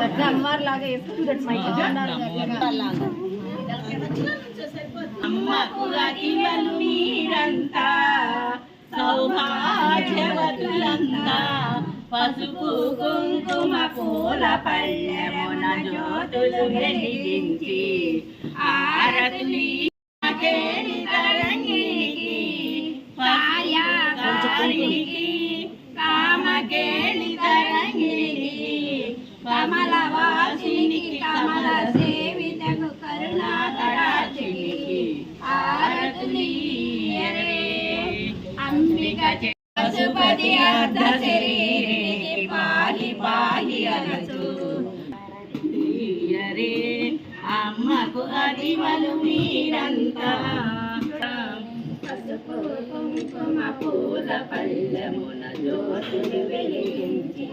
అమ్మలాగా అమ్మకు అతివలు మీరంతా సౌభాగ్యవతులంతా పసుపు కుంకుమ పూల పల్లెమున జ్యోతులు వెలిగించి ఆరతులి కేళి తరంగికి పాయానికి కామకేళి తరంగికి కమలవాసినికి కమల సేవితకు కరుణా తడాచినికి ఆరతులి అంబిక పశుపతి అర్ధ శరీరికి పాలి పాలి అనసు అమ్మకు అదివలు మీరంతా పసుపు కుంకుమ పూల పల్లెమున జ్యోతులు వెలిగించి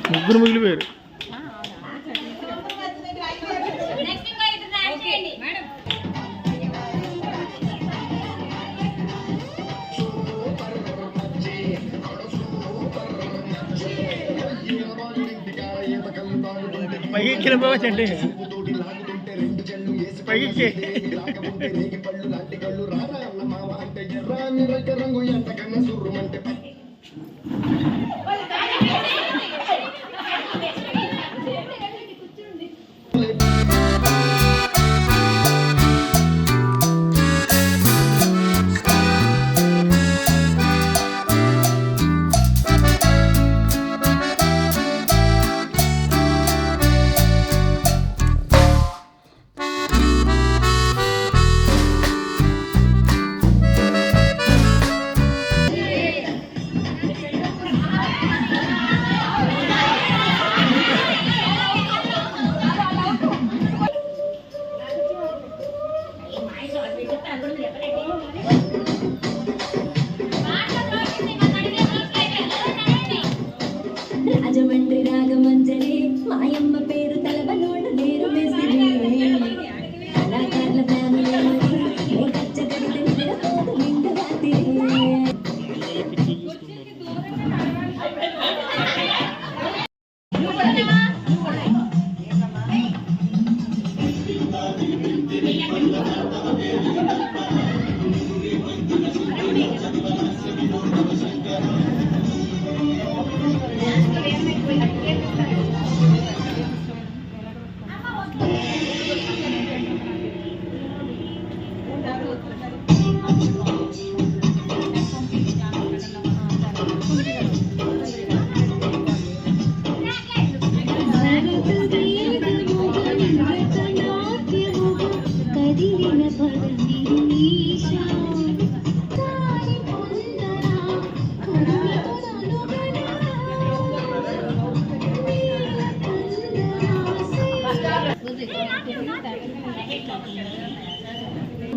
ముగ్గురు మిగిలిపోయారు. పైకి ఎక్కిన బాగా చెండి పైకి వెంట్రి రాగమంజరి మాయమ్మ పేరు తలవనోడు లేరు మెసిరి కళాకారుల ఫ్యామిలీ కచ్చగడితే నిద్రపోదు నిండు రాత్రి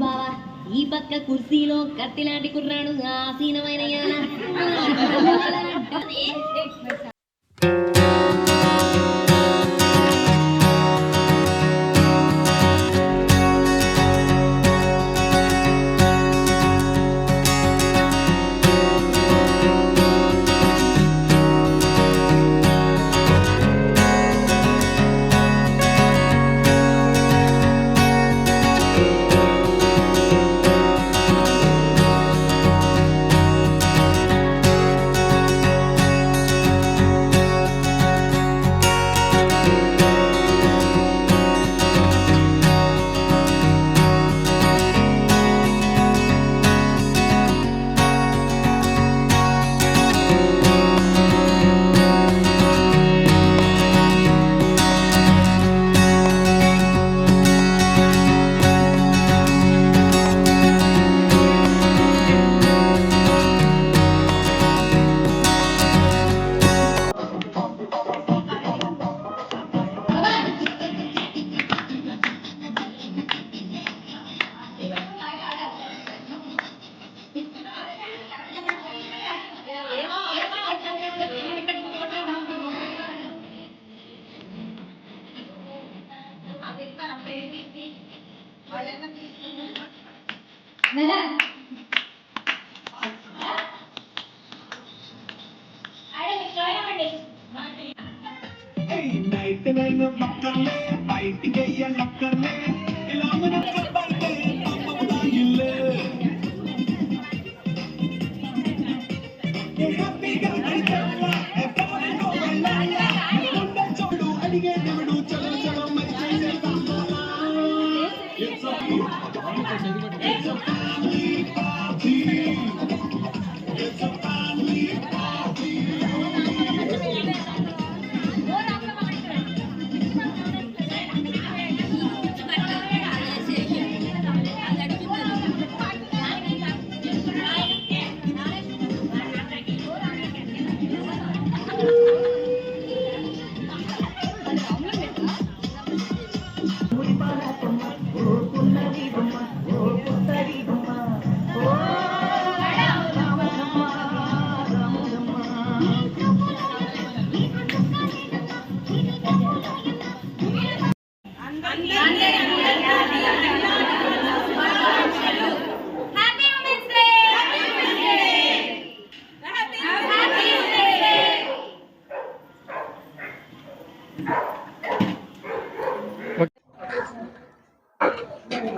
బావా ఈ పక్క కుర్సీలో కత్తిలాంటి కుర్రాడు ఆసీనమైన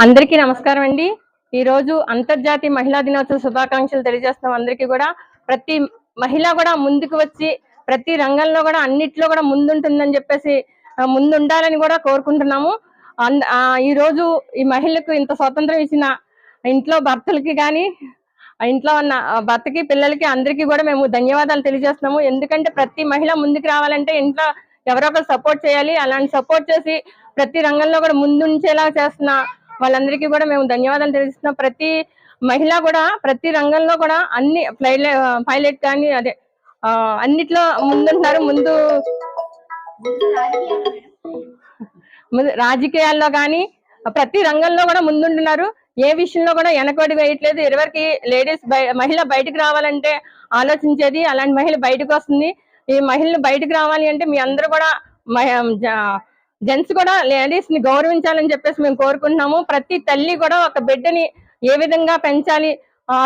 అందరికీ నమస్కారం అండి. ఈ రోజు అంతర్జాతీయ మహిళా దినోత్సవ శుభాకాంక్షలు తెలియజేస్తున్నాం. అందరికీ కూడా ప్రతి మహిళ కూడా ముందుకు వచ్చి ప్రతి రంగంలో కూడా అన్నిట్లో కూడా ముందుంటుందని చెప్పేసి ముందుండాలని కూడా కోరుకుంటున్నాము. ఈ రోజు ఈ మహిళలకు ఇంత స్వాతంత్రం ఇచ్చిన ఇంట్లో భర్తలకి కానీ ఇంట్లో ఉన్న భర్తకి పిల్లలకి అందరికీ కూడా మేము ధన్యవాదాలు తెలియజేస్తున్నాము. ఎందుకంటే ప్రతి మహిళ ముందుకు రావాలంటే ఇంట్లో ఎవరో ఒకరు సపోర్ట్ చేయాలి. అలాంటి సపోర్ట్ చేసి ప్రతి రంగంలో కూడా ముందుంచేలా చేస్తున్న వాళ్ళందరికీ కూడా మేము ధన్యవాదాలు తెలియజేస్తున్నాం. ప్రతి మహిళ కూడా ప్రతి రంగంలో కూడా అన్ని పైలట్ కానీ అదే అన్నిట్లో ముందుంటున్నారు. రాజకీయాల్లో కానీ ప్రతి రంగంలో కూడా ముందుంటున్నారు. ఏ విషయంలో కూడా వెనకబడి వేయట్లేదు. ఇదివరకు లేడీస్ మహిళ బయటకు రావాలంటే ఆలోచించేది, అలాంటి మహిళ బయటకు వస్తుంది. ఈ మహిళలు బయటకు రావాలి అంటే మీ అందరూ కూడా జెంట్స్ కూడా లేడీస్ ని గౌరవించాలని చెప్పేసి మేము కోరుకుంటున్నాము. ప్రతి తల్లి కూడా ఒక బిడ్డని ఏ విధంగా పెంచాలి,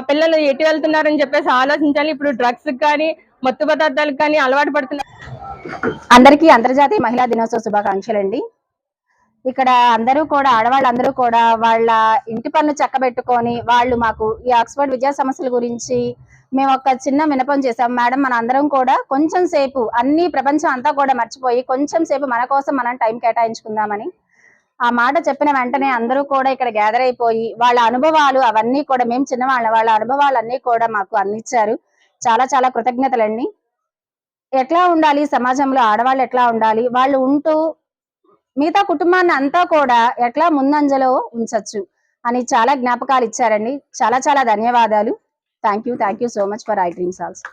పిల్లలు ఎటు వెళ్తున్నారని చెప్పేసి ఆలోచించాలి. ఇప్పుడు డ్రగ్స్ కానీ మత్తు పదార్థాలకు కానీ అలవాటు పడుతున్నారు. అందరికీ అంతర్జాతీయ మహిళా దినోత్సవ శుభాకాంక్షలు అండి. ఇక్కడ అందరూ కూడా ఆడవాళ్ళందరూ కూడా వాళ్ళ ఇంటి పనులు చక్కబెట్టుకొని వాళ్ళు మాకు ఈ ఆక్స్ఫర్డ్ విద్యా సమస్యల గురించి మేము ఒక చిన్న విన్నపం చేసాం. మేడం, మన అందరం కూడా కొంచెం సేపు అన్ని ప్రపంచం అంతా కూడా మర్చిపోయి కొంచెం సేపు మన కోసం మనం టైం కేటాయించుకుందామని ఆ మాట చెప్పిన వెంటనే అందరూ కూడా ఇక్కడ గ్యాదర్ అయిపోయి వాళ్ళ అనుభవాలు అవన్నీ కూడా, మేము వాళ్ళ అనుభవాలన్నీ కూడా మాకు అందించారు. చాలా చాలా కృతజ్ఞతలండి. ఎట్లా ఉండాలి సమాజంలో ఆడవాళ్ళు, ఎట్లా ఉండాలి, వాళ్ళు ఉంటూ మిగతా కుటుంబాన్ని అంతా కూడా ఎట్లా ముందంజలో ఉంచొచ్చు అని చాలా జ్ఞాపకాలు ఇచ్చారండి. చాలా చాలా ధన్యవాదాలు. Thank you so much for I dreams also.